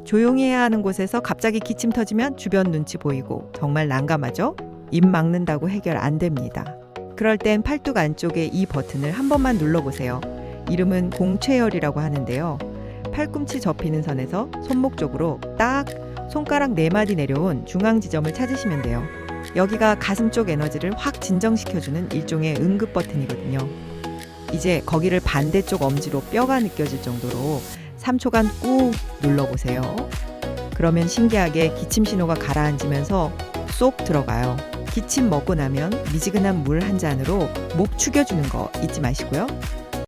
조용히 해야 하는 곳에서 갑자기 기침 터지면 주변 눈치 보이고 정말 난감하죠? 입 막는다고 해결 안 됩니다. 그럴 땐 팔뚝 안쪽에 이 버튼을 한 번만 눌러보세요. 이름은 공채열이라고 하는데요. 팔꿈치 접히는 선에서 손목 쪽으로 딱 손가락 4마디 내려온 중앙 지점을 찾으시면 돼요. 여기가 가슴 쪽 에너지를 확 진정시켜주는 일종의 응급 버튼이거든요. 이제 거기를 반대쪽 엄지로 뼈가 느껴질 정도로 3초간 꾹 눌러보세요. 그러면 신기하게 기침 신호가 가라앉으면서 쏙 들어가요. 기침 먹고 나면 미지근한 물 한 잔으로 목 축여주는 거 잊지 마시고요.